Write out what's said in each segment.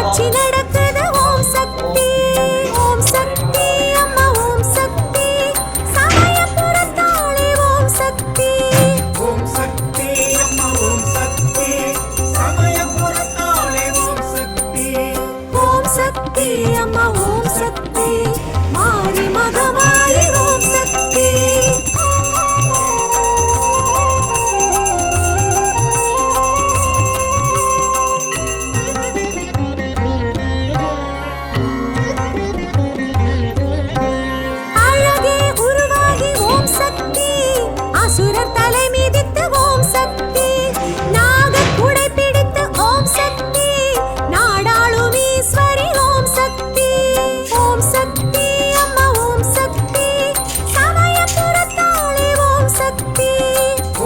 உன்னாட்சி நடக்குது ஓம் சக்தி. ஓம் சக்தி அம்மா ஓம் சக்தி, சமயபுரத்தாளே ஓம் சக்தி. ஓம் சக்தி அம்மா ஓம் சக்தி, சமயபுரத்தாளே ஓம் சக்தி. ஓம் சக்தி அம்மா ஓம் சக்தி, மாரி மகமாயி ஓம் சக்தி. அழகே உருவாகி ஓம் சக்தி, அசுரர் தலை மிதித்து ஓம் சக்தி, நாகக் குடை பிடித்து ஓம் சக்தி, நாடாளும் ஈஸ்வரி ஓம் சக்தி. ஓம் சக்தி அம்மா ஓம் சக்தி, சமயபுரத்தாளே ஓம் சக்தி.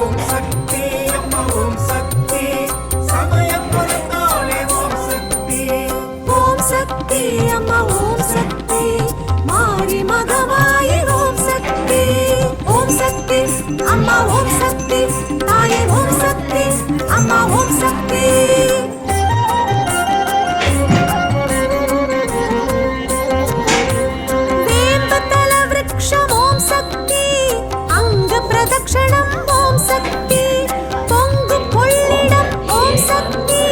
ஓம் சக்தி அம்மா ஓம் சக்தி, சமயபுரத்தாளே ஓம் சக்தி. ஓம் சக்தி அம்மா ஓம் சக்தி, மாரி மகமாயி ஓம் சக்தி. ஓம் சக்தி அம்மா ஓம் சக்தி, தாயே ஓம் சக்தி அம்மா ஓம் சக்தி. வேம்புதல விருக்ஷம் ஓம் சக்தி, அங்க பிரதக்ஷணம் ஓம் சக்தி, பொங்கு கொள்ளிடம் ஓம் சக்தி,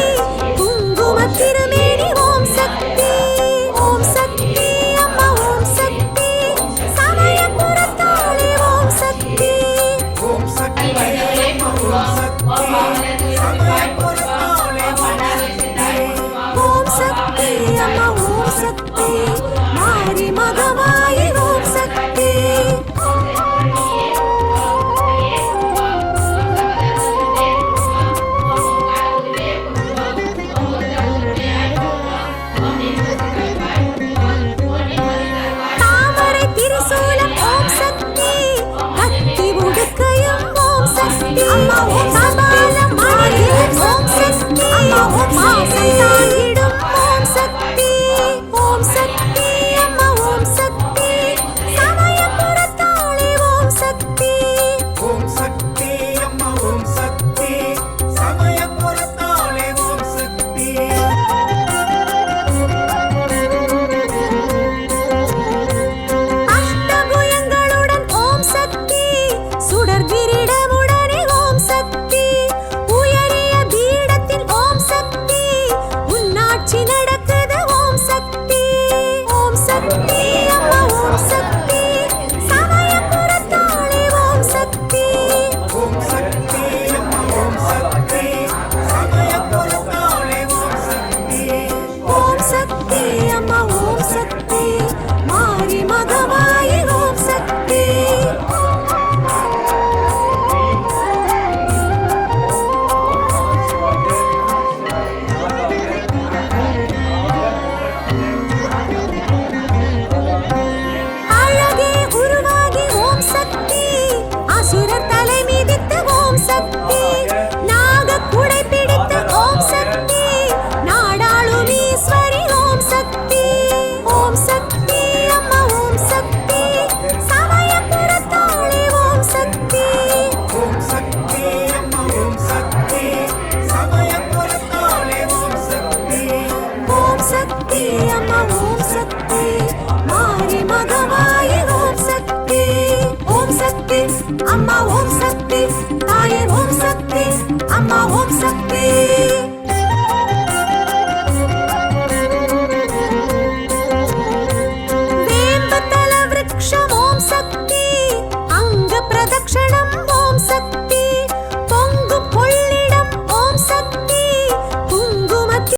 குங்கும திருமேனி ஓம் சக்தி. ஓம் சக்தி அம்மா ஓம் சக்தி, சமயபுரத்தாளே ஓம் சக்தி. ஓம் சக்தி அம்மா ஓம் சக்தி, சமயபுரத்தாளே ஓம் சக்தி. ஓம் சக்தி அம்மா ஓம் சக்தி, மாரி மகமாயி ஓம் சக்தி. தாமரை திரிசூலம் ஓம் சக்தி, கத்தி உடுக்கையும் ஓம் சக்தி. அம்மா ஓம் கபாலம் மணியும் ஓம் சக்தி. அம்மா ஓம் மாசம் தாங்கிடும் ஓம் சக்தி. ஓம் சக்தி அம்மா ஓம் சக்தி, சமயபுரத்தாளே ஓம் சக்தி. ஓம் சக்தி அம்மா ஓம் சக்தி, சமயபுரத்தாளே ஓம் சக்தி. அஷ்டபுயங்களுடன் ஓம் சக்தி, சுடர் கிரீடமுடனே ஓம் சக்தி, உயரிய பீடத்தில் ஓம் சக்தி, உன்னாட்சி நடக்குது ஓம் சக்தி. ஓம் சக்தி அம்மா ஓம் சக்தி, சமயபுரத்தாளே ஓம் சக்தி. ஓம் சக்தி அம்மா ஓம் சக்தி, சமயபுரத்தாளே ஓம் சக்தி. ஓம் சக்தி அம்மா ஓம் சக்தி, மாரி மகமாயி ஓம் சக்தி. அழகே உருவாகி ஓம் சக்தி, அசுரர் தலை மிதித்து ஓம் சக்தி, நாகக் குடை பிடித்து ஓம் சக்தி, நாடாளும் ஈஸ்வரி ஓம் சக்தி. ஓம் சக்தி அம்மா ஓம் சக்தி, சமயபுரத்தாளே ஓம் சக்தி. ஓம் சக்தி அம்மா ஓம் சக்தி, சமயபுரத்தாளே ஓம் சக்தி. ஓம் சக்தி அம்மா ஓம் சக்தி, மாரி மகமாயி ஓம் சக்தி. ஓம் சக்தி அம்மா ஓம்